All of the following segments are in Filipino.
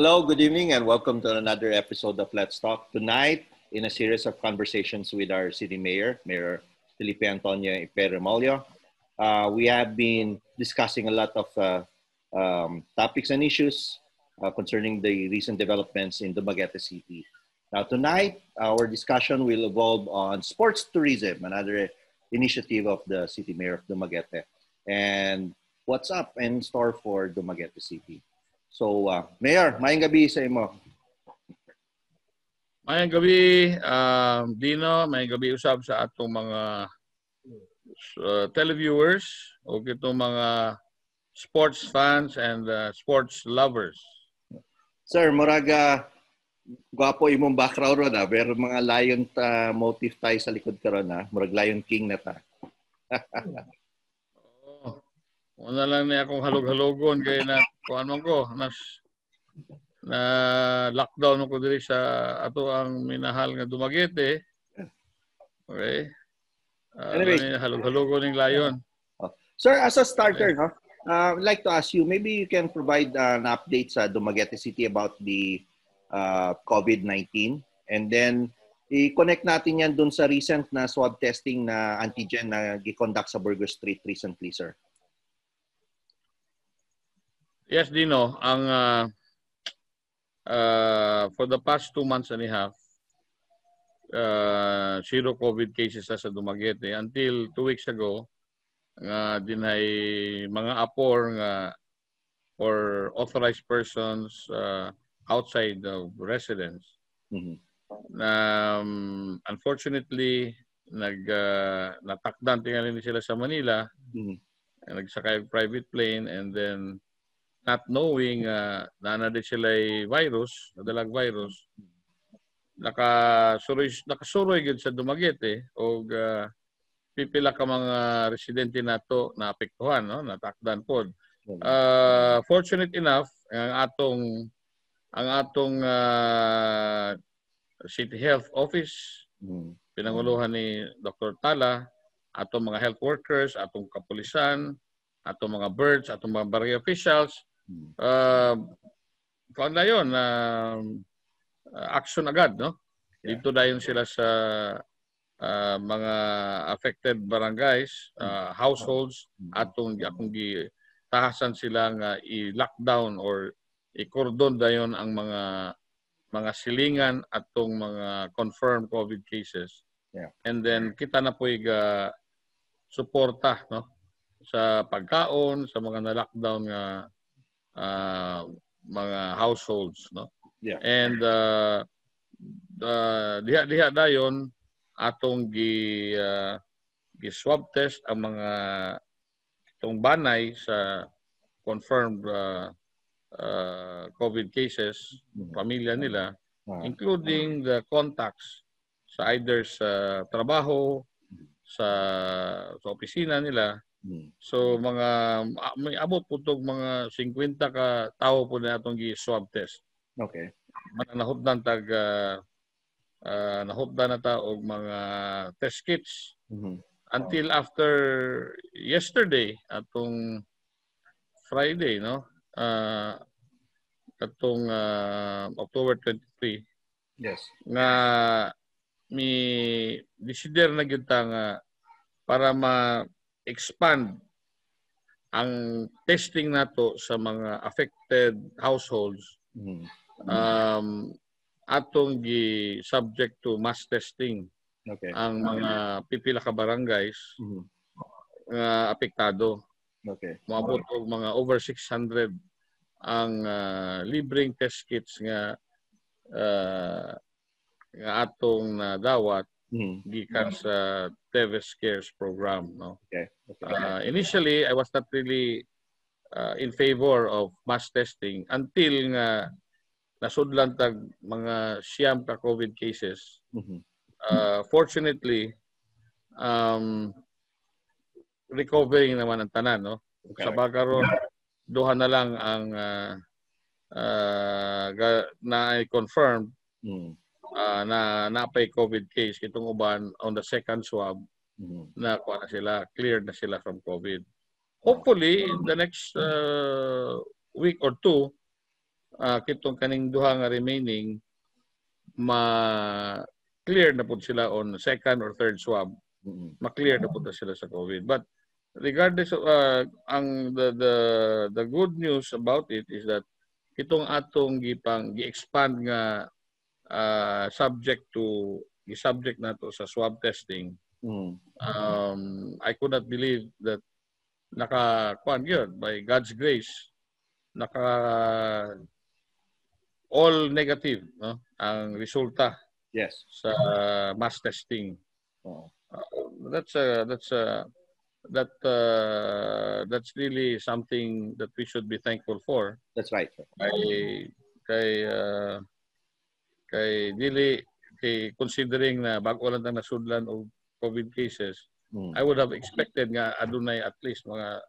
Hello, good evening, and welcome to another episode of Let's Talk. Tonight, in a series of conversations with our city mayor, Mayor Felipe Antonio Iperremolio, we have been discussing a lot of topics and issues concerning the recent developments in Dumaguete City. Now, tonight, our discussion will evolve on sports tourism, another initiative of the city mayor of Dumaguete, and what's up in store for Dumaguete City. So, Mayor, maayong gabi sa imo. Maayong gabi, Dino. Maayong gabi usab sa atong mga televiewers o itong mga sports fans and sports lovers. Sir, muraga gwapo imong background ron, pero mga lion motif tayo sa likod karon ha. Murag Lion King na ta. Una lang niya akong halog-halogon kaya na kuan man ko na lockdown ko diri sa ato ang minahal nga Dumaguete. Okay. Anyway, halog-halogon ning layon. Sir, as a starter, okay. I'd like to ask you, maybe you can provide an update sa Dumaguete City about the COVID-19, and then i-connect natin yan dun sa recent na swab testing na antigen na gi-conduct sa Burgos Street recently, sir. Yes, Dino. Ang for the past 2 months and a half, zero COVID cases sa Dumaguete until 2 weeks ago. Dinay mga apor nga or authorized persons outside of residence. Mm-hmm. Unfortunately, natakdan tingali sila sa Manila. Mm-hmm. Nagsakay private plane, and then not knowing na din sila virus, nadalag virus, nakasuroy gud sa Dumaguete o pipila ka mga residente nato na apektuhan, no, natakdan pod. Fortunate enough ang atong City Health Office, pinanguluhan ni Dr. Tala, atong mga health workers, atong kapulisan, atong mga birds, atong mga barangay officials, kung na yun, action agad, no? Dito dayon sila sa mga affected barangays, households, atong tahasan sila nga i-lockdown or i-cordon dayon ang mga silingan atong mga confirmed COVID cases. Yeah. And then kita na po suporta, no, sa pagkaon sa mga na-lockdown nga mga households, no. Yeah. And diha dayon atong swab test ang mga itong banay sa confirmed COVID cases, pamilya nila, including the contacts sa either sa trabaho, sa opisina nila. So may abot po itong mga 50 ka tao po na itong swab test. Okay. Nahutdan na ta og mga test kits. Until after yesterday, atong Friday, no? Atong October 23. Yes. Nga decider na gyud ta nga para ma-expand ang testing nato sa mga affected households. Atong subject to mass testing. Okay. Ang mga pipila ka barangays nga apektado. Okay. Moabot og mga over 600 ang libreng test kits nga atong nadawat gikan sa Teves Cares program, no. Okay. Initially, I was not really in favor of mass testing until nga nasudlan tag mga siyam ka COVID cases. Fortunately, recovering naman ang tanan, no. Okay. Sa bagaron, duha na lang ang na-confirmed na napay COVID case. Itong uban on the second swab na kuha na sila, cleared na sila from COVID. Hopefully, in the next week or two, kitong kaning duha nga remaining ma-clear na po sila on second or third swab. Ma-clear na po sila sa COVID. But regardless of the good news about it is that itong atong gi-expand nga subject nato sa swab testing. I could not believe that naka-kuan yun, by God's grace, all negative, no, ang resulta. Yes. Sa mass testing. That's really something that we should be thankful for. That's right. Kay dili considering na bago lang na nasudlan og COVID cases, I would have expected nga adunay at least mga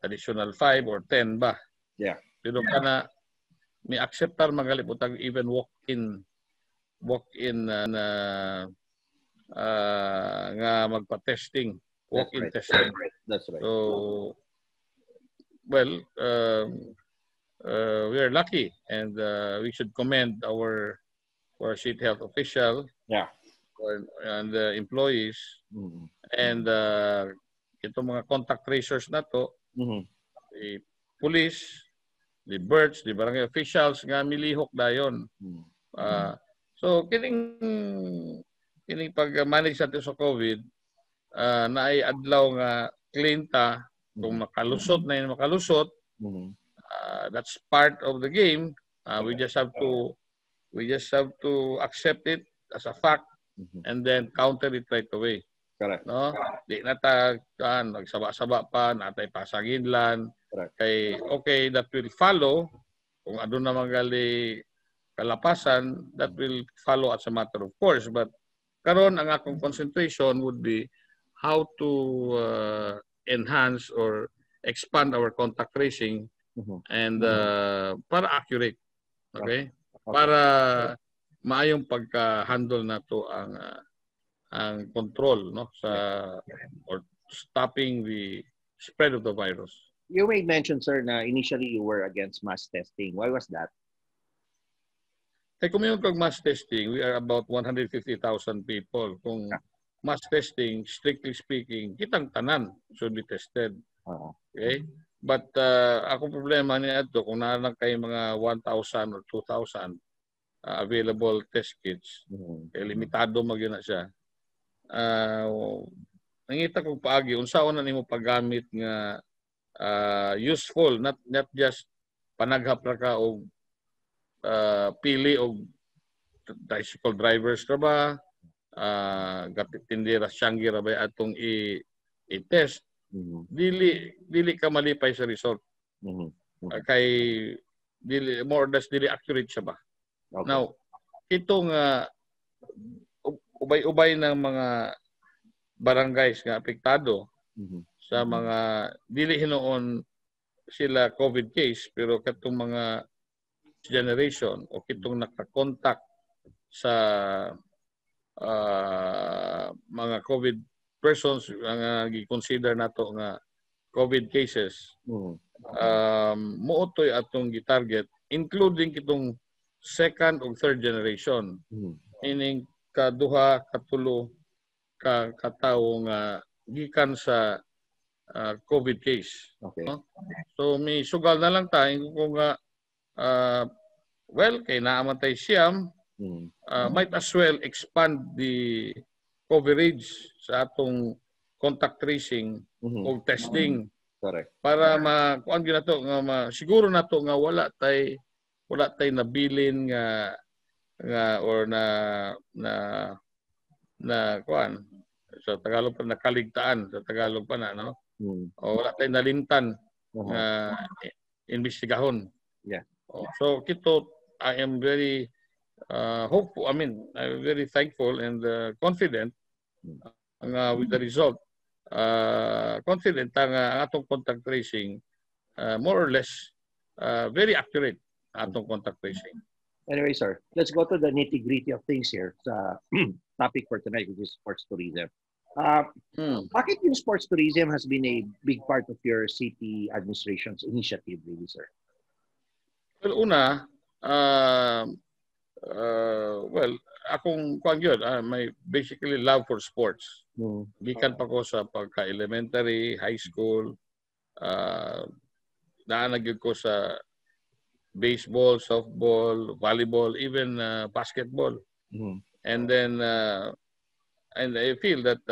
additional 5 or 10 ba. Yeah. Pero kana may acceptar magaliputag even walk-in nga magpa-testing, walk-in testing. That's right. So, well, we are lucky, and we should commend our state health official, and the employees, and itong mga contact tracers na to, the police, the birds, the barangay officials nga milihok dayon. So kining pag-manage natin sa COVID, na ay adlaw nga clean ta, kung makalusot na yun makalusot, that's part of the game. We just have to accept it as a fact and then counter it right away. Correct. No? Di na ta nagsaba-saba pa, natay pasaginlan. Kay okay, that will follow. Kung ano na magali kalapasan, that will follow as a matter of course. But karon ang akong concentration would be how to enhance or expand our contact tracing and para accurate. Okay? Para maayong pagka-handle nato ang control, no, sa or stopping the spread of the virus. You made mention, sir, na initially you were against mass testing. Why was that? Kung yung mass testing, we are about 150,000 people. Kung mass testing, strictly speaking, kitang tanan should be tested. Okay? But ako problema niya ito, kung nalang kayo mga 1,000 or 2,000 available test kits, limitado magyun na siya. Nangita kong paagi, unsaon na nimo paggamit nga useful, not just panaghap ra ka og pili og tricycle drivers ra ba, tindera siyanggi ra ba atong i-test. Dili ka malipay sa result. Kay dili more or less dili accurate siya ba. Okay. Now, itong ubay-ubay ng mga barangays nga apektado sa mga dili hinoon sila COVID case, pero katong mga generation o kitong nakakontak sa mga COVID persons nga gi-consider nato nga COVID cases, muutoy atong gi-target, including kitong second o third generation. Meaning kaduha, katulo ka katawo nga gikan sa COVID case. Okay. No? So may sugal na lang tayo kung well, kay naamatay siyam, might as well expand the coverage sa atong contact tracing o testing. Correct. Para kuan gyud nato nga siguro nato nga wala tay nabilin nga or na kuan sa Tagalog pa nakaligtaan sa Tagalog pa na, no? O wala tay nalintan nga imbestigahon. Yeah. So kito, I am very hopeful. I mean, I'm very thankful and confident with the result. Confident ang atong contact tracing more or less very accurate atong contact tracing. Anyway, sir, let's go to the nitty-gritty of things here. Sa topic for tonight, which is sports tourism. Bakit yung sports tourism has been a big part of your city administration's initiative, really, sir? Well, una, well, akong kuan gyud, may basically love for sports. Gikan pa ko sa pagka-elementary, high school, naanag gyud ko sa baseball, softball, volleyball, even basketball. And then and I feel that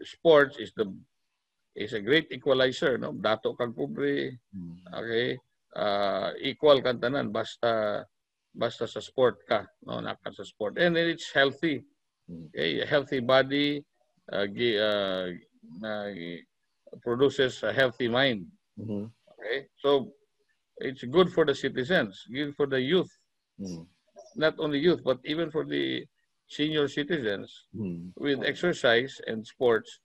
sports is a great equalizer, no? Dato kag pobre. Okay? Equal kan tanan basta sa sport ka, no? Naka sa sport. And it's healthy. Okay? A healthy body produces a healthy mind. Okay? So it's good for the citizens, good for the youth. Not only youth, but even for the senior citizens. With exercise and sports,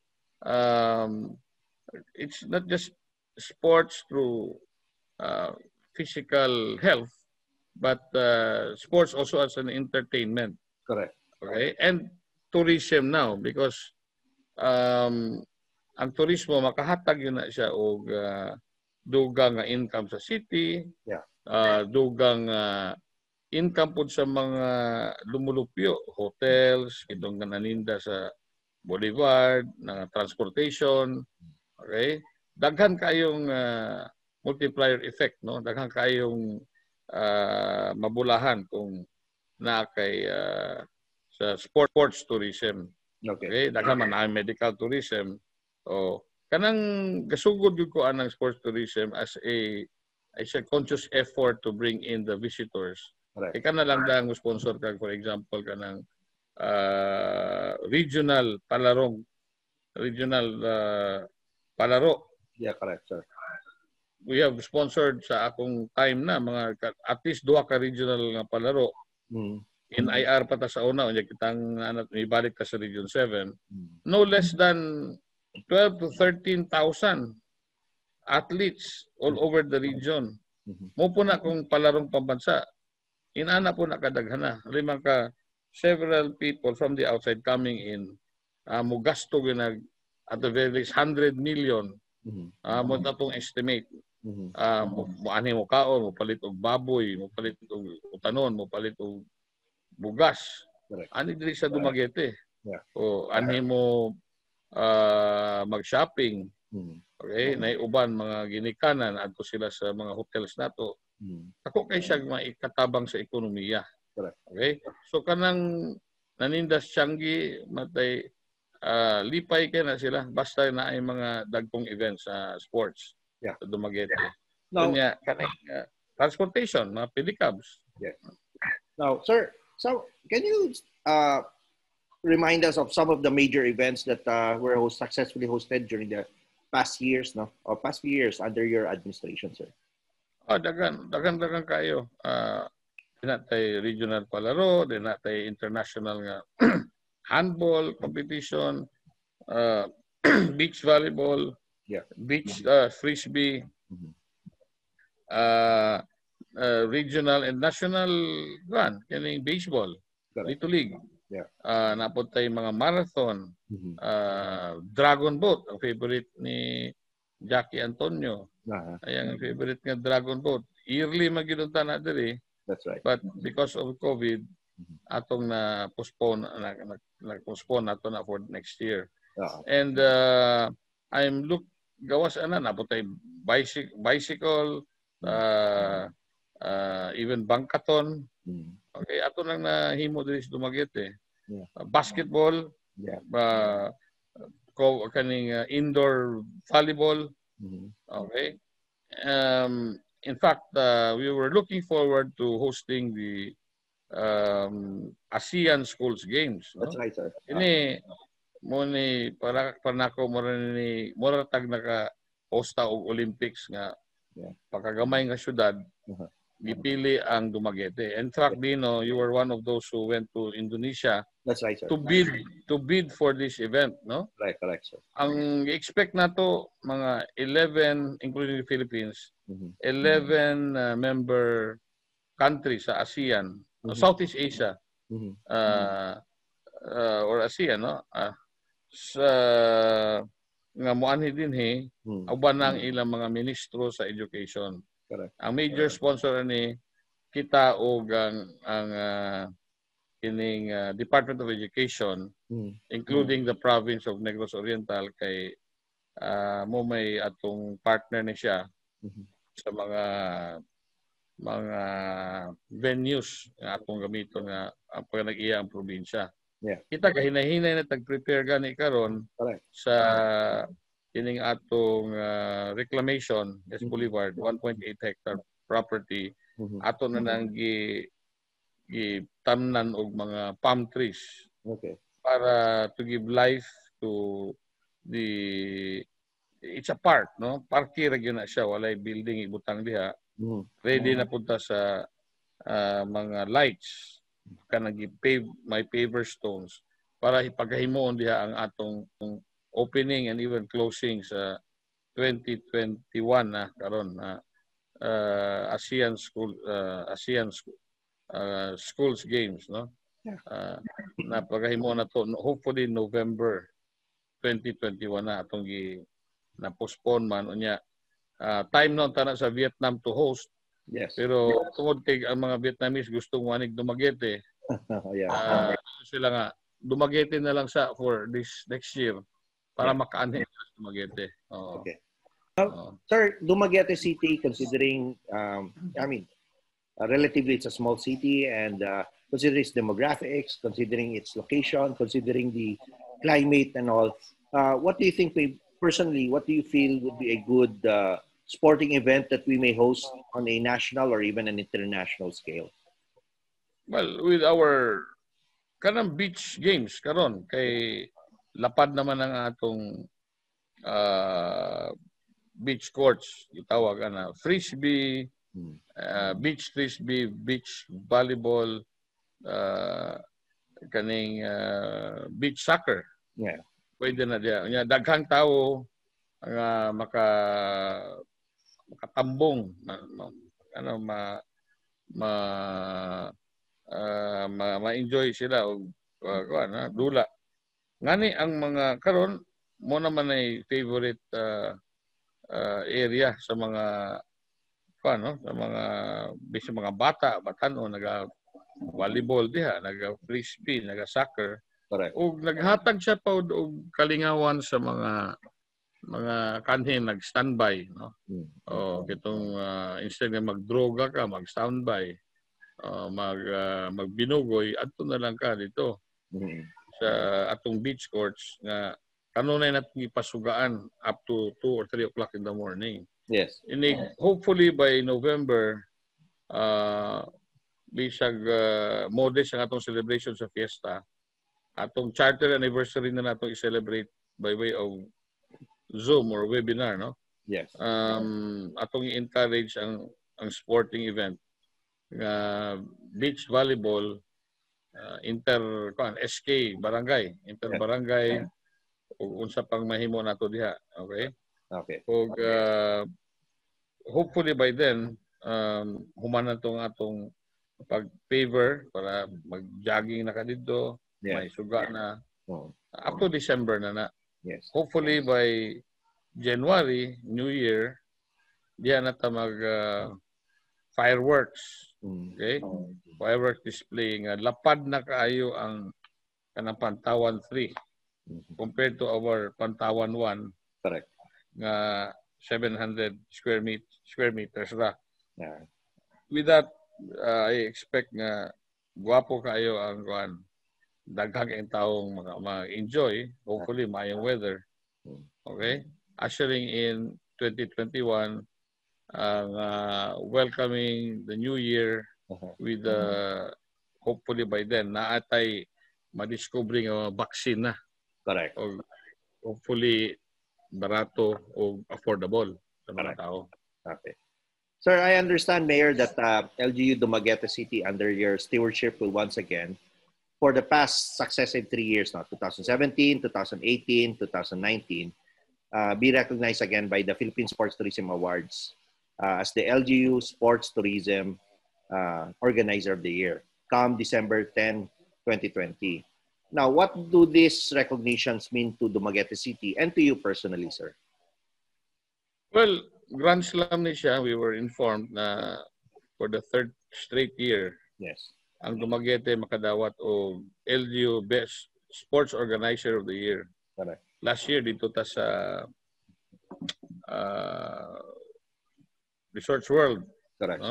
it's not just sports through physical health, but sports also as an entertainment. Correct. Okay? And tourism now, because ang turismo makahatag yun na siya og dugang income sa city, dugang income po sa mga lumulupyo, hotels, itong naninda sa boulevard, na transportation. Okay? Daghan kayong multiplier effect, no? Daghan kayong mabulahan kung na kay sa sports tourism. Okay? Daghan man ang medical tourism. O kanang gasugod gyud ko anang sports tourism as a conscious effort to bring in the visitors. Ika na lang dang sponsor kag, for example, kanang regional palaro. Yeah, correct, sir. We have sponsored sa akong time na mga at least 2 ka regional nga palaro. In IR pa ta sa una, unya kitang ibalik ta sa Region 7. No less than 12 to 13,000 athletes all over the region. Mo po na kung palarong pambansa. Inana po na kadaghana. Limang ka several people from the outside coming in. Mugasto ginag at the very least 100 million. Mo na pong estimate. Ani mo kaon, mo palit og baboy, mo palit og utanon, mo palit og bugas. Ani diri sa Dumaguete. O ani mo mag-shopping. Okay, naiuban mga ginikanan adto sila sa mga hotels nato. Ako kay siya maikatabang sa ekonomiya. Okay? So kanang nanindas Tianggi matay lipay kay na sila basta na ay mga dagkong events sa sports sa Dumaguete. Kunya kanang transportation, mga pedicabs. Now, sir, so can you remind us of some of the major events that were successfully hosted during the past years, no? Or past few years under your administration, sir? Dagan kayo. Dinatay regional palaro, dinatay international nga handball competition, beach volleyball, beach frisbee, regional and national kining baseball, Little League. Napuntay mga marathon, dragon boat, ang favorite ni Jackie Antonio. Ayang favorite nga dragon boat. Yearly magidunta na diri. That's right. But because of COVID, atong na-postpone nato na for next year. And I'm gawas napuntay bicycle, even bankaton. Okay, ato nang nahimo diri sa Dumaguete. Basketball, kaning indoor volleyball. Okay. In fact, we were looking forward to hosting the ASEAN Schools Games. No? That's right, sir. Ini mo ni para nako mo ni tag naka hosta og Olympics nga pagkagamay nga syudad. Gipili ang Dumaguete. In fact, Dino, you were one of those who went to Indonesia. That's right, sir. To bid for this event, no? Right, correct, sir. Ang expect nato mga 11, including the Philippines, 11 member countries sa ASEAN, Southeast Asia, or ASEAN, no? Nga moanhi din uban ang ilang mga ministro sa education. Correct. Ang major sponsor ni kita og ang kining Department of Education, including the province of Negros Oriental, kay mo may atong partner ni siya sa mga venues nga atong gamiton nga pag nag-iya ang probinsya. Kita kahinay-hinay na tag-prepare gani karon sa kining atong reclamation des Boulevard, 1.8 hectare property, ato na nang gitamnan og mga palm trees para to give life to it's a park, no? Parke ra gyud na siya, walay building ibutang diha. Ready na punta sa mga lights kanang may paver stones para ipagahimuon diha ang atong opening and even closing sa 2021 na karon na ASEAN Schools Games, no? Na pagahimuon na to hopefully November 2021 na atong na postpone man unya. Time na tana sa Vietnam to host. Pero tungod kay ang mga Vietnamese gustong wanig Dumaguete, sila nga Dumaguete na lang sa for this next year para makaanhin sa Dumaguete. Sir, Dumaguete City, considering relatively it's a small city, and considering its demographics, considering its location, considering the climate and all, what do you think, personally, what do you feel would be a good sporting event that we may host on a national or even an international scale? Well, with our kanang beach games karon kay lapad naman ang atong beach courts, itawag na frisbee, beach frisbee, beach volleyball, kaning beach soccer. Pwede na diya. Daghang tao nga makatambong, ma-enjoy sila og dula. Ngani ang mga karon mo naman ay favorite area sa mga sa mga bata-batan naga volleyball diha, naga frisbee, naga soccer. O naghatag siya pa og kalingawan sa mga kanhin nag-standby, no? Kitong instead na magdroga ka, mag-standby, magbinugoy, adto na lang ka dito sa atong beach courts nga kanunay natin ipasugaan up to 2 or 3 o'clock in the morning. Hopefully by November, bisag modest ang atong celebration sa fiesta. Atong charter anniversary na natong i-celebrate by way of Zoom or webinar, no? Atong i-encourage ang sporting event nga beach volleyball, SK barangay, inter barangay, ug unsa pang mahimo nato diha, okay? Ug hopefully by then human na tong atong pag-paver para mag-jogging na ka dito. May suga na up to December na. Hopefully by January, New Year, diyan na ta mag fireworks. Okay? Fireworks display nga lapad na kaayo ang kanang Pantawan 3 compared to our Pantawan 1. Correct. Nga 700 square meters ra. With that, I expect nga guwapo kaayo ang daghang ang taong ma-enjoy, hopefully mayong weather. Okay? Ushering in 2021, welcoming the new year with hopefully by then naatay madiscovery nga vaccine na. Correct. O, hopefully barato o affordable sa mga tao. Okay. Sir, I understand, Mayor, that LGU Dumaguete City under your stewardship will once again, for the past successive 3 years now, 2017, 2018, 2019, be recognized again by the Philippine Sports Tourism Awards as the LGU Sports Tourism Organizer of the Year, come December 10, 2020. Now, what do these recognitions mean to Dumaguete City and to you personally, sir? Well, Grand Slam ni siya, we were informed na for the straight year Yes. ang Dumaguete makadawat o LGU Best Sports Organizer of the Year. Correct. Last year dito ta sa Resorts World. Correct.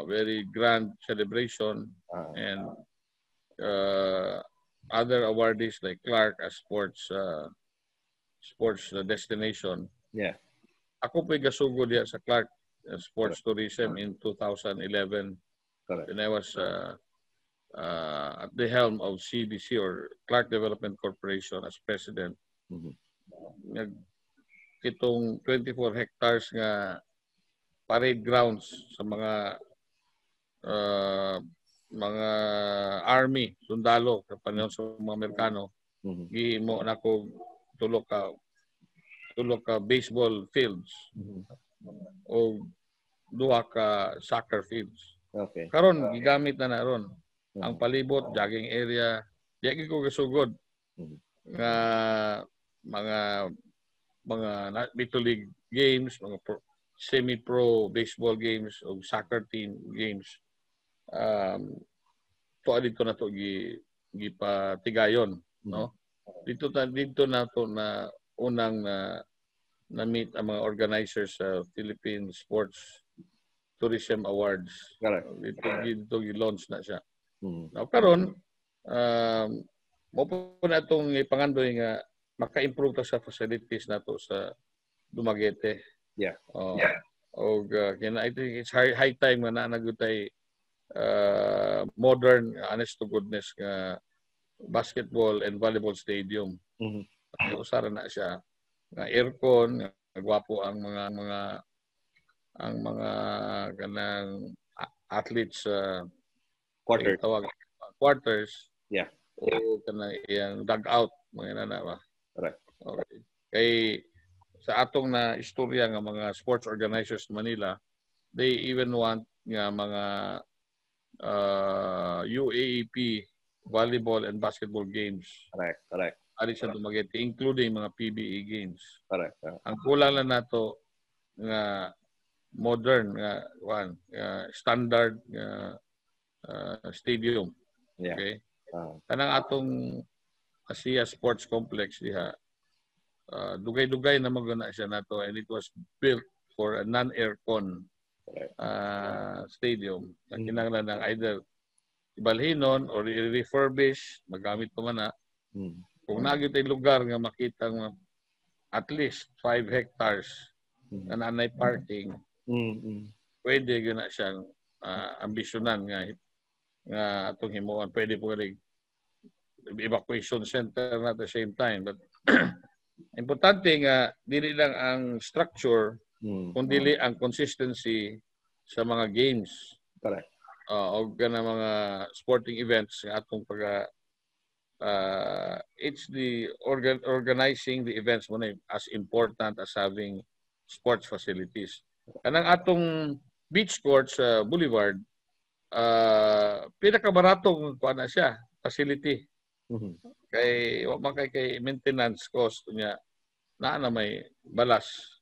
Very grand celebration and other awardees like Clark as sports destination. Yeah. Ako po'y gasugod diya sa Clark Sports Tourism in 2011. Correct. When I was at the helm of CDC or Clark Development Corporation as president. Itong 24 hectares nga parade grounds sa mga army, sundalo sa panahon sa mga Amerikano. Gihimo na ko tulo ka baseball fields o duha ka soccer fields. Okay. Karon gigamit na ron. Ang palibot, jogging area, di ko gasugod nga mga Little League games, mga semi-pro baseball games o soccer team games. Dito na to gipatigayon, no? Dito na to na unang na-meet ang mga organizers sa Philippine Sports Tourism Awards. Correct. Dito gi-launch na siya. Now, karon mo po na itong ipangandoy nga maka-improve ta sa facilities nato sa Dumaguete. Yeah. I think it's high time nga naanagutay modern, honest to goodness nga basketball and volleyball stadium. Usara na siya nga aircon, gwapo ang mga kanang athletes quarters. Yeah. O kanang iyang dugout mga nana ba. Correct. Okay. Kay sa atong na istorya nga mga sports organizers Manila, they even want nga mga UAAP volleyball and basketball games. Correct. Ari sa Dumaguete, including mga PBA games. Correct. Ang kulang lang nato nga modern nga standard stadium. Yeah. Okay. Kanang atong Asia Sports Complex diha dugay-dugay na magana siya nato, and it was built for a non-aircon stadium. Kinahanglan ng either ibalhinon or i-refurbish, magamit pa man na. Kung nagyud tay lugar nga makita nga at least 5 hectares na nanay parking, pwede gyud na siyang ambisyonan nga atong himuan. Pwede po rin evacuation center na at the same time. But importante nga dili lang ang structure, kundi ang consistency sa mga games. Correct. O kana mga sporting events nga atong it's the organizing the events mo na as important as having sports facilities. Kanang atong beach court sa Boulevard, pinakabaratong kuan na siya, facility. Kay kay maintenance cost niya na may balas.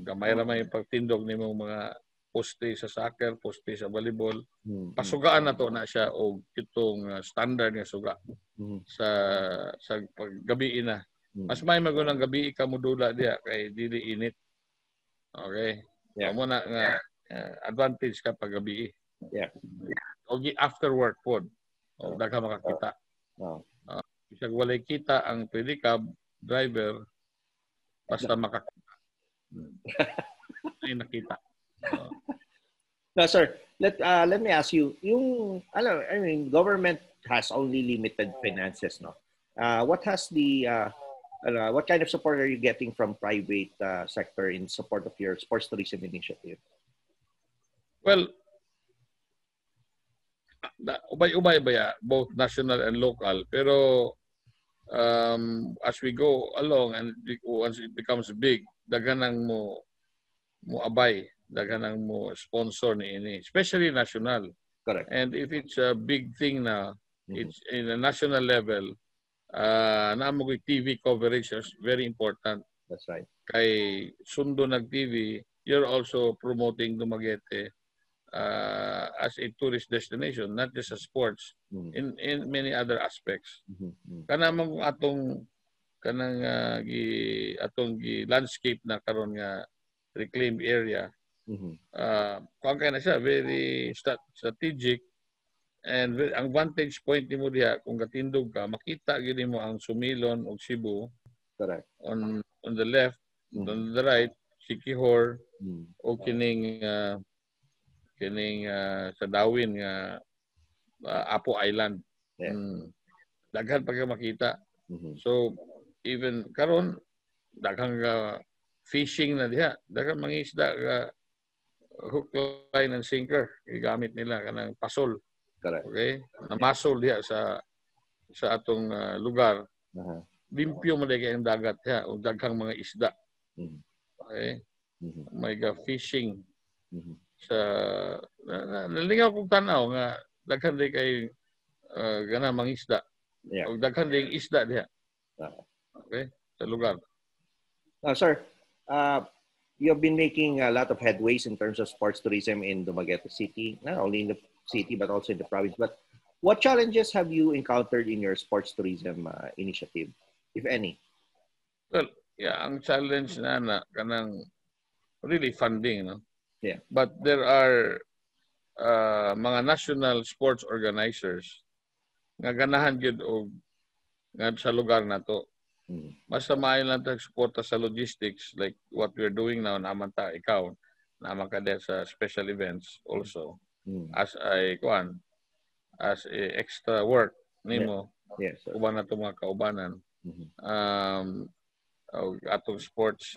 Gamay ra may pagtindog nimo mga poste sa soccer, poste sa volleyball. Pasugaan na to na siya og itong standard nga suga sa paggabi na. Mas may magunang gabi ka modula diha kay dili init. Okay. Yeah. Amo na nga advantage ka pag gabi. Yeah. Og after work pod. Og dagha makakita. Bisag walay kita ang pedicab driver basta makakita. Ay nakita. Now, sir, let me ask you, government has only limited finances, no? What kind of support are you getting from private sector in support of your sports tourism initiative? Well, ubay-ubay ba both national and local, pero as we go along and once it becomes big, daghanang mo abay, daghanang mo sponsor ni especially national. Correct. And if it's a big thing na, it's in a national level, naamo TV coverage is very important. That's right. Kay sundo nag TV, you're also promoting Dumaguete as a tourist destination, not just as sports, in many other aspects. Kanamang atong kanang landscape na karon nga reclaimed area. Kung kaya na siya, very strategic, and ang vantage point mo diha kung katindog ka, makita gid mo ang Sumilon ug Cebu. Correct. On the left, on the right, Siquijor, o kining sa Darwin nga Apo Island. Daghan pa ka makita. So even karon daghang fishing na diha, daghang mangisda ka hook, line and sinker gigamit nila kanang pasol. Correct. Okay, namasol diha sa atong lugar. Limpyo man kay ang dagat diha ug daghang mga isda. Okay, may fishing sa nalingaw kong tanaw nga daghan di kay gana mangisda. Ug daghan ding isda diha. Okay, sa lugar. Sir, you have been making a lot of headways in terms of sports tourism in Dumaguete City, not only in the city but also in the province. But what challenges have you encountered in your sports tourism initiative, if any? Well, yeah, ang challenge na kanang really funding, no? Yeah. But there are mga national sports organizers nga ganahan gyud og nga sa lugar na to. Basta maayo lang tag suporta sa logistics like what we're doing now, naman ta ikaw naman ka din sa special events also as a extra work nimo. Yes, uban na itong mga kaubanan. Atong sports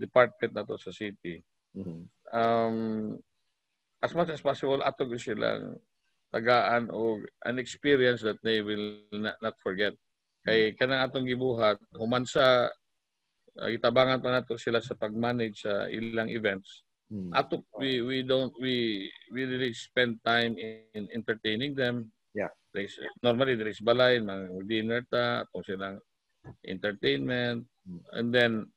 department na to sa city. As much as possible atong silang tagaan o an experience that they will not forget. Kay kanang atong gibuhat human sa itabangan pa nato sila sa pag-manage sa ilang events. Ato we really spend time in entertaining them. Yeah. Normally there is balay, dinner ta, atong silang entertainment, and then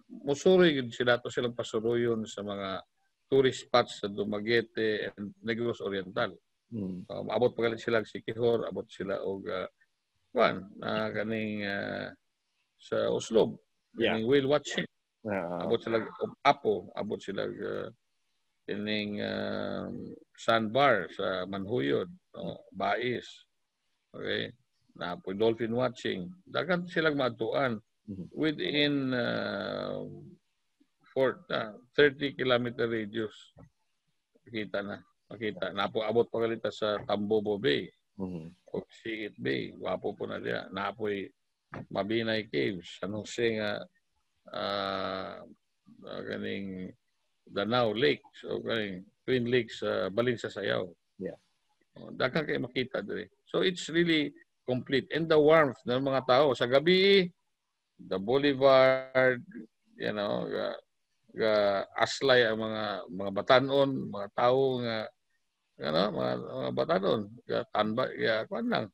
musuri sila to silang pasuruyon sa mga tourist spots sa Dumaguete and Negros Oriental. Abot pa galit sila Siquijor, abot sila og kaning sa Oslo, kaning whale watching. Abot sila Apo, abot sila kining sandbar sa Manhuyod, Bais. Okay? Na po dolphin watching. Dagan silang matuan within 30 kilometer radius. Makita. Napo abot pa kalita sa Tambobo Bay. O Sigit Bay. Wapo po na diya. Napo'y Mabinay Caves. San Jose nga kaning Danao Lake. So kaning Twin Lakes Balin sa Sayaw. Yeah. Daghang kay makita diri. So it's really complete. And the warmth ng mga tao sa gabi, the boulevard, aslay ang mga batanon, mga tao nga mga batanon, tanba, lang.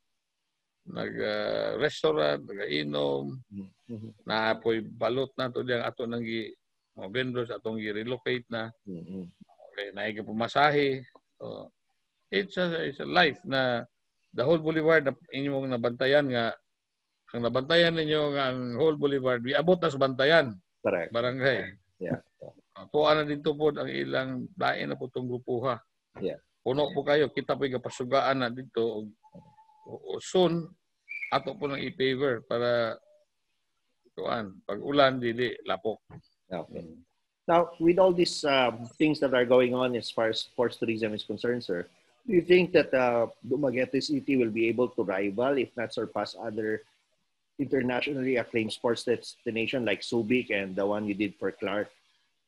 Restaurant, nag-inom, naapoy balot na to diyang ato nang mga vendors atong i-relocate na. Okay, naigi pumasahe. So, it's a life na the whole boulevard na inyong nabantayan nga ang nabantayan ninyo nga ang whole boulevard abot na sa bantayan. Correct. Barangay. Yeah. Tuwa na dito po ang ilang lain na po itong grupuha. Yeah. Puno po kayo, kita po yung kapasugaan na dito. Soon, ato po ng i-paver para pag ulan, dili, lapok. Okay. Now, with all these things that are going on as far as sports tourism is concerned, sir, do you think that Dumaguete City will be able to rival, if not surpass, other internationally acclaimed sports destination like Subic and the one you did for Clark?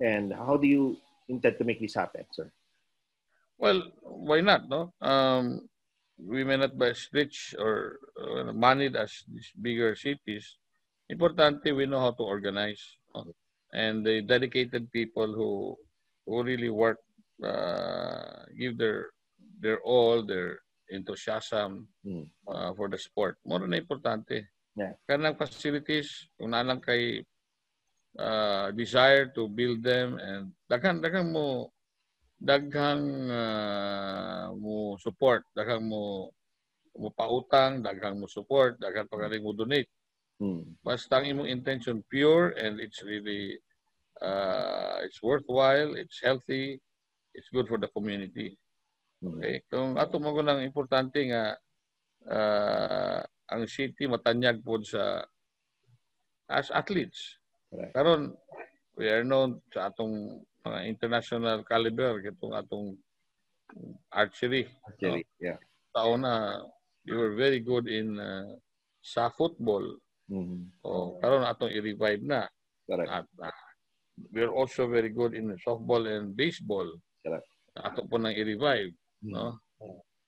And how do you intend to make this happen, sir? Well, why not, no? We may not be as rich or moneyed as these bigger cities. Importantly, we know how to organize. And the dedicated people who really work, give their all, their enthusiasm for the sport. More na importante. Yeah. Kanang facilities, kung nalang kay desire to build them, and daghang mo mo support, daghang mo pautang, daghang mo support, daghang pagaling mo donate. Basta ang imong intention pure and it's really it's worthwhile, it's healthy, it's good for the community. Okay? Kung ato mo nang importante nga ang city matanyag po sa as athletes. Karon we are known sa atong mga international caliber kitong atong archery. Archery, no? Yeah. Taon na we were very good in sa football. Karon atong i-revive na. Correct. At we're also very good in softball and baseball. Correct. Ato po nang i-revive, no?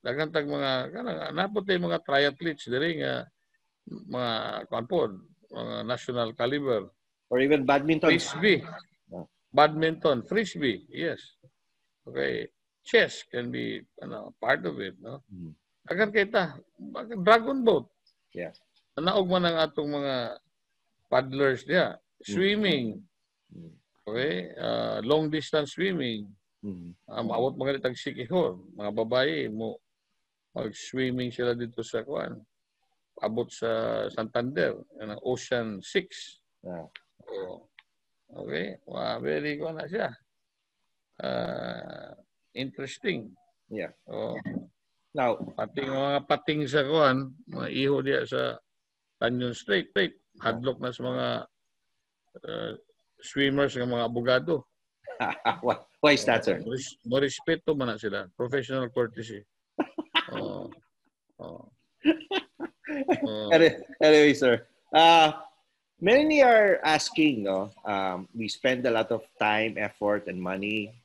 Daghang tag mga napot mga triathletes diri nga mga kanpon, mga national caliber. Or even badminton. Frisbee. Badminton, frisbee, yes. Okay. Chess can be part of it, no? Agar kita dragon boat. Yeah. Naog man ang atong mga paddlers diya. Swimming. Okay? Long distance swimming. Maabot mga tag sikihor. Mga babae mo mag-swimming sila dito sa kuan. Abot sa Santander, Ocean 6. Yeah. Okay? Very kuan na siya. Interesting. Yeah. Now, mga pating sa kuan, mga iho diya sa Tanyon Strait, hadlok na sa mga swimmers ng mga abogado. Why is that, sir? Mo respeto man na sila. Professional courtesy. Anyway, sir. Many are asking, no? We spend a lot of time, effort, and money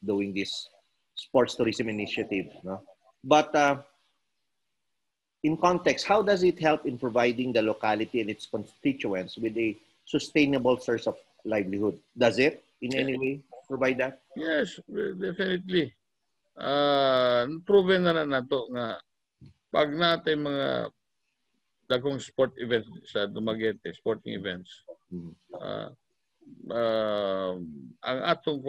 doing this sports tourism initiative, no? But in context, how does it help in providing the locality and its constituents with a sustainable source of livelihood? Does it in any way provide that? Yes, definitely. Proven na nato nga pag natin mga dagong sport events sa Dumaguete, sporting events, ang atong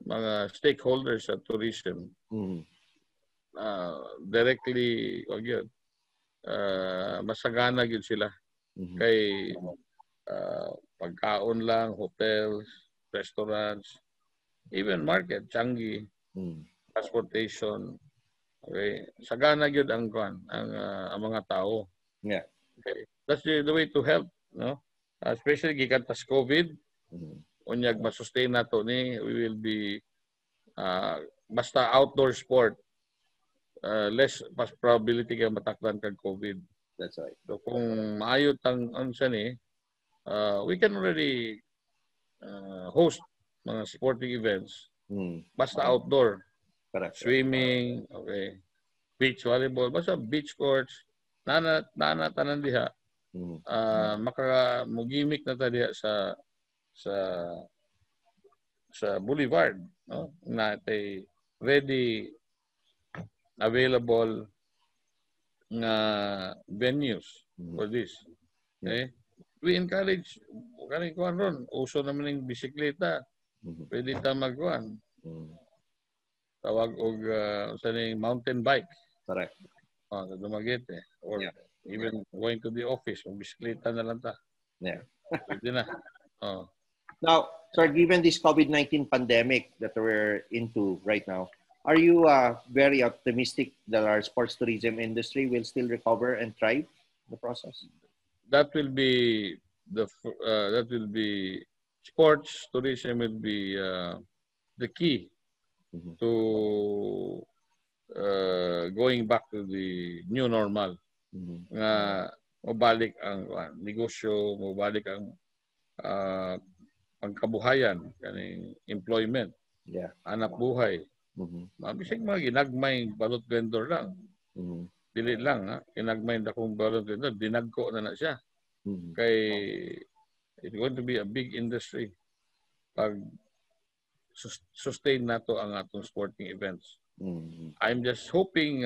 mga stakeholders sa tourism directly masagana gyud sila kay pagkaon lang, hotels, restaurants, even market, Changi, transportation. Okay, sagana gyud ang mga tao. Yeah. Okay. That's the way to help, no? Especially gikan tas COVID. Unyag ma-sustain nato ni, we will be basta outdoor sport, less probability ka matakdan kag COVID. That's right. So kung maayot ang unsa ni, we can already host mga sporting events basta outdoor. Correct. Swimming, okay, beach volleyball, basta beach courts, nana tanan diha. Mugimik na ta diha sa Boulevard, no? Natay ready available nga venues for this. Okay? We encourage kani kuan ron, uso naman ng bisikleta. Pwede ta magkuan. Tawag og sa mountain bike. Correct. Sa Dumaguete or even going to the office, bisikleta na lang ta. Yeah. Pwede na. Now, sir, given this COVID-19 pandemic that we're into right now, are you very optimistic that our sports tourism industry will still recover and thrive in the process? That will be sports tourism will be the key to going back to the new normal. Nga mabalik ang negosyo, mabalik ang pangkabuhayan, kaning employment, anak buhay. Mabisig mga ginagmay balot vendor lang. Dili lang, ginagmay na kung balot vendor, dinagko na siya. Kay it's going to be a big industry pag sustain nato ang atong sporting events. I'm just hoping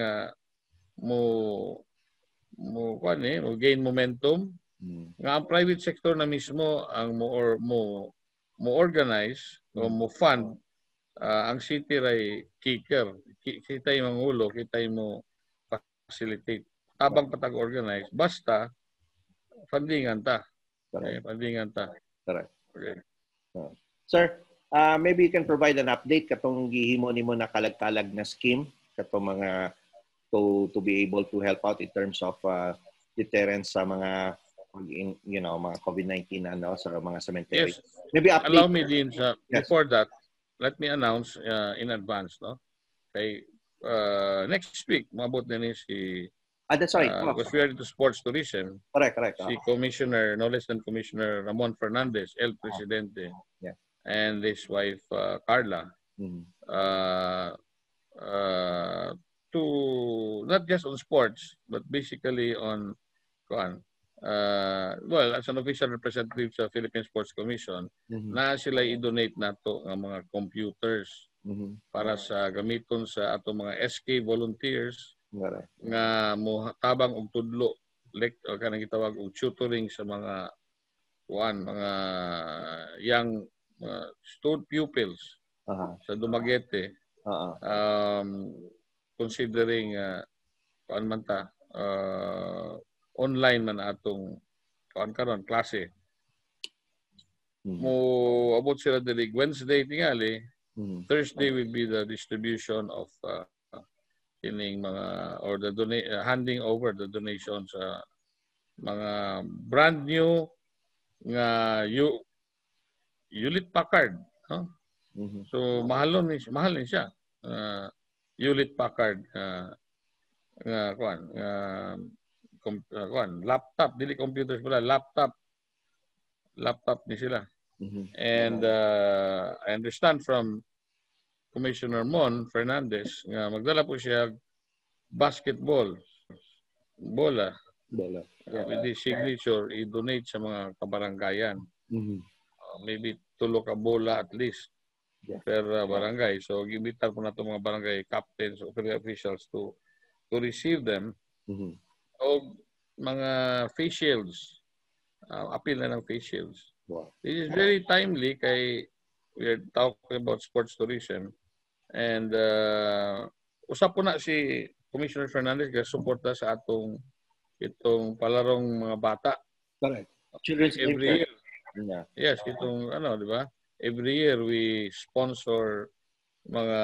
mo gain momentum nga ang private sector na mismo ang mo organize o mo fund ang city ray kicker kita yung mangulo kita mo facilitate tabang patag organize basta fundingan ta fundingan ta correct okay. Sir, maybe you can provide an update katong gihimo nimo na kalag-kalag na scheme katong mga to be able to help out in terms of deterrence sa mga mga COVID-19 sa mga cemetery. Yes. Maybe update. Allow me din before that, let me announce in advance, no? Okay, next week maabot na ni si that's right. Because we are into sports tourism. Correct. Si Commissioner, no less than Commissioner Ramon Fernandez, El Presidente, and his wife Carla, to not just on sports, but basically on as an official representative sa Philippine Sports Commission, na sila i-donate nato ng mga computers para sa gamiton sa ato mga SK volunteers nga tabang og tudlo kanang gitawag og tutoring sa mga mga young student pupils sa Dumaguete, considering online man atong karon klase mo abot sila dili Wednesday tingali. Thursday will be the distribution of kining mga or the handing over the donations sa mga brand new nga Hewlett Packard, no? So mahal ni siya. Hewlett Packard nga laptop, dili computers pala, laptop ni sila. And I understand from Commissioner Mon Fernandez nga magdala po siya basketball bola with the signature i-donate sa mga kabaranggayan. Maybe tulo ka bola at least per barangay. So gibitan po nato mga barangay captains o officials to receive them. O mga face shields, appeal na ng face shields. This is very timely kay we're talking about sports tourism. And usap po na si Commissioner Fernandez ga suporta sa itong palarong mga bata. Correct. Children's every year. Yes, itong di ba? Every year we sponsor mga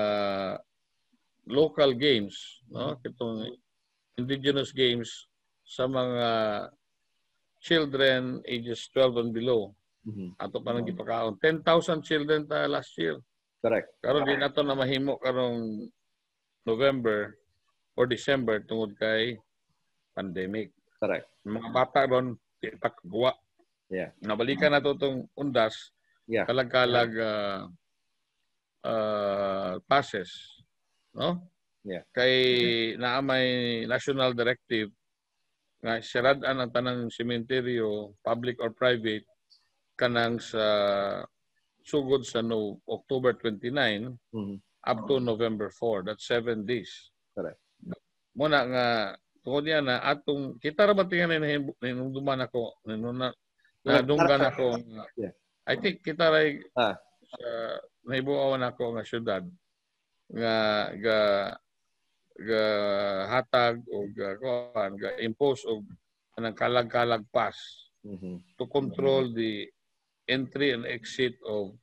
local games, no? Itong indigenous games sa mga children ages 12 and below. Ato pa nang gipakaon 10,000 children ta last year. Correct. Karon din nato na mahimo karong November or December tungod kay pandemic. Correct. Mga bata ron takagwa. Nabalikan nato tong undas. Kalag-kalag passes, no? Kay naamay national directive nga sirad-an ang tanang sementeryo, public or private, kanang sa sugod sa October 29 up to November 4. That's 7 days. Correct. Muna nga tungod niya na atong kita ra ba tingan hinungduman ako nadunggan ako. I think kita ray nahibuawan ako nga syudad nga hatag o ga impose og anang kalag-kalag pass to control the entry and exit of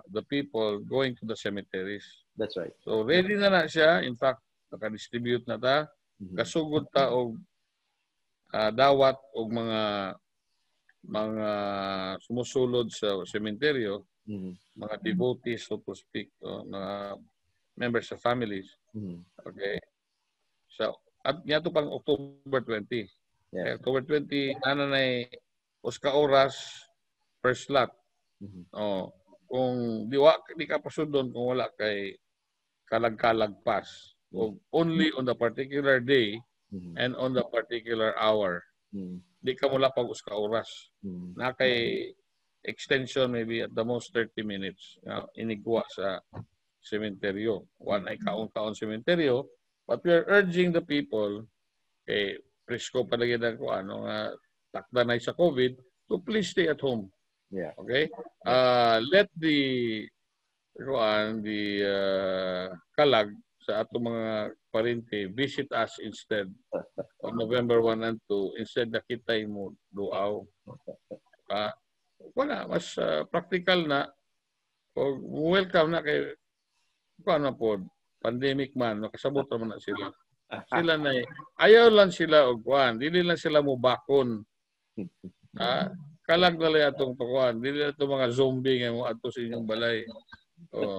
the people going to the cemeteries. That's right. So ready na siya. In fact, naka-distribute na ta. Kasugod ta og dawat og mga sumusulod sa sementeryo, mga devotees, so to speak, mga members of families. Okay. So, at yato pang October 20. October 20, nanay uska oras per slot. Kung di ka pasudon kung wala kay kalag-kalag pass. Only on the particular day and on the particular hour. Di ka mula pag uska oras. Na kay extension maybe at the most 30 minutes. Inigwa sa sementeryo. One ay kaon-kaon sementeryo. But we are urging the people kay presko pa lagi na ko ano nga takda na sa COVID, so please stay at home. Yeah. Okay? Let the kalag sa ato mga parente visit us instead on November 1 and 2 instead na kitay mo duaw. Wala, mas practical na o welcome na kay ano po, pandemic man, nakasabot naman na sila. Sila na ayaw lang sila og kuan, dili lang sila mo bakon. Kalag na lang atong kuan, dili na itong mga zombie nga mo ato sa inyong balay.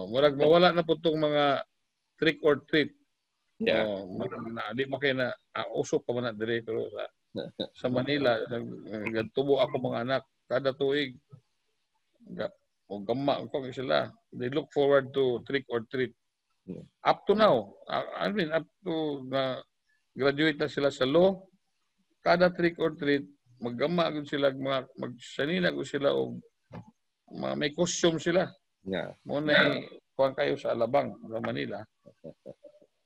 Murag mawala na po itong mga trick or treat. Yeah. Di makay na usok pa man na dire pero sa Manila, tubo ako mga anak kada tuig. O gamma ko sila. They look forward to trick or treat. Up to now, I mean up to graduate na sila sa law, kada trick or treat maggama gud sila magsanina gud sila og may costume sila. Yeah. Mo na kuan kayo sa Alabang, sa Manila.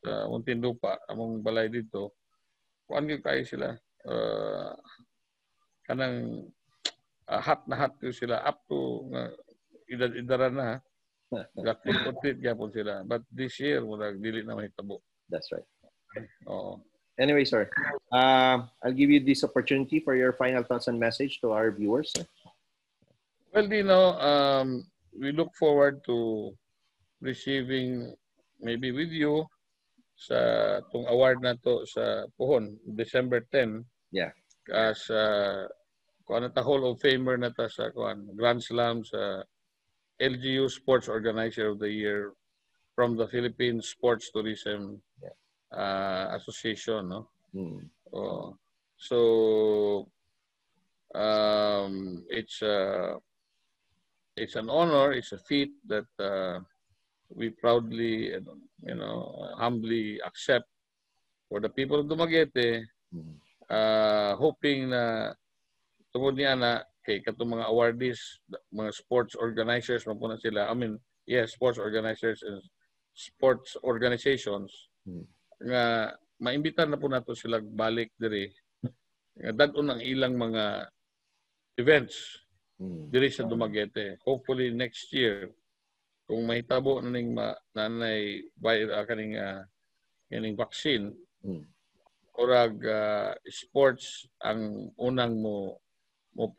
Sa Muntinlupa, among balay dito. Kuan gyud kayo sila. Kanang hat na hat sila up to idara na. Trick or treat gyapon sila. But this year murag dili na mahitabo. That's right. Oo. Anyway, sir, I'll give you this opportunity for your final thoughts and message to our viewers. Sir. Well, we look forward to receiving maybe with you sa tong award na to sa Puhon, December 10. Yeah. As kuan ta Hall of Famer na ta sa kuan Grand Slam sa LGU Sports Organizer of the Year from the Philippine Sports Tourism Association, no? So it's an honor, it's a feat that we proudly, humbly accept for the people of Dumaguete, hoping na tungod niya na kay katong mga awardees, mga sports organizers man po na sila. I mean, yes, sports organizers and sports organizations nga maimbitan na po nato sila balik diri. Dadon ang ilang mga events diri sa Dumaguete. Hopefully next year kung mahitabo na ning nanay kaning vaccine, orag sports ang unang mo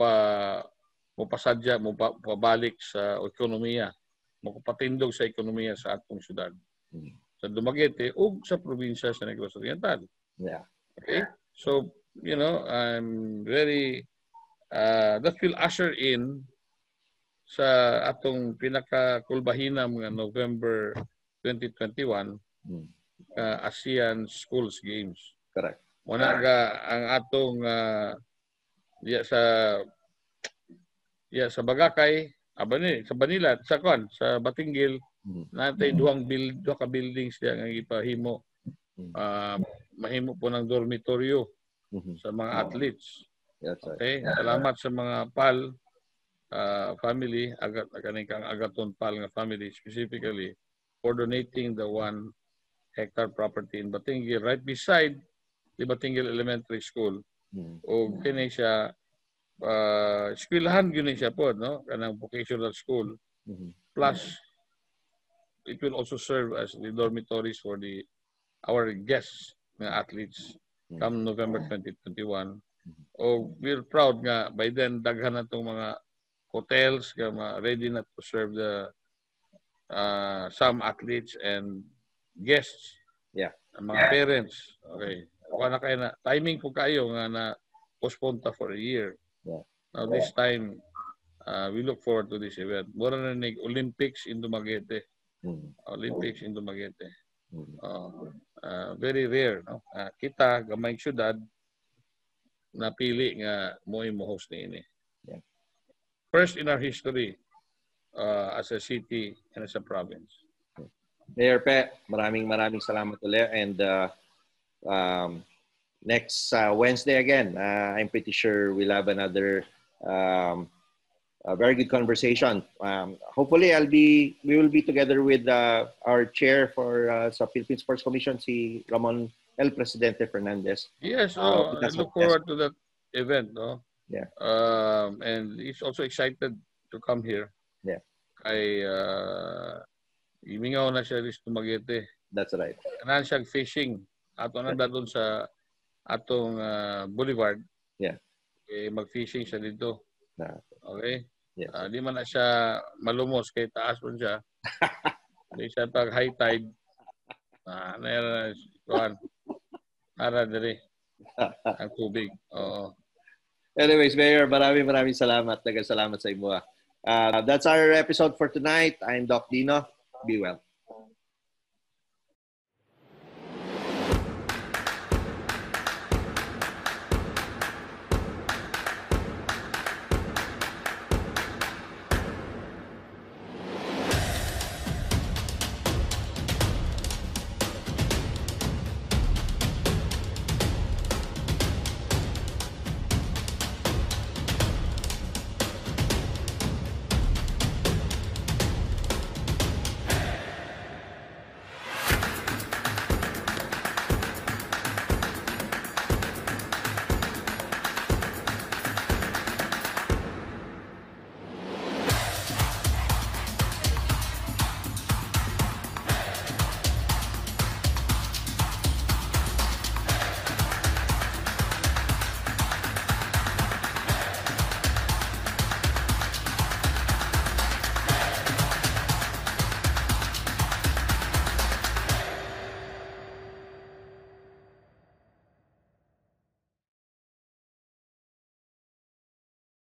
pasadya, mo pabalik sa ekonomiya, mo patindog sa ekonomiya sa atong syudad. Sa Dumaguete o sa probinsya sa Negros Oriental. Yeah. Okay? So, I'm very that will usher in sa atong pinaka-kulbahina mga November 2021 ASEAN Schools Games. Correct. Muna ang atong sa Bagakay, sa Manila, sa Batingil, natay duha ka buildings diya nga ipahimo. Mahimo po ng dormitoryo sa mga athletes. Okay? Salamat sa mga PAL family, Agaton PAL nga family specifically for donating the 1 hectare property in Batingil right beside the Batingil Elementary School. O kini siya eskwelahan gyud siya po, no? Kanang vocational school. Plus it will also serve as the dormitories for our guests nga athletes come November 2021. We're proud nga by then daghan na tong mga hotels nga ready na to serve the some athletes and guests. Yeah. Mga parents. Okay. Wala kayo na timing po kayo nga na postpone ta for a year. Yeah. Now this time we look forward to this event. Mura na nig Olympics in Dumaguete. Olympics in Dumaguete. Very rare, no? Kita gamay syudad napili nga mo host ni ini. Yeah. First in our history as a city and as a province. Mayor Pe, maraming salamat ulit, and next Wednesday again, I'm pretty sure we'll have another a very good conversation. Hopefully we will be together with our chair for sa Philippine Sports Commission, si Ramon El Presidente Fernandez. Yes, I look forward to that event, no? Yeah. And he's also excited to come here. Yeah. Kay imingaw na siya rin Dumaguete. That's right. Kanahan siyang fishing. Ato na doon sa atong boulevard. Yeah. Okay, mag-fishing siya dito. Okay? Yes. Di man na siya malumos kay taas ron siya. Di siya pag high tide. Para diri ang tubig. Oo. Anyways, Mayor, maraming salamat. Salamat sa imo. That's our episode for tonight. I'm Doc Dino. Be well.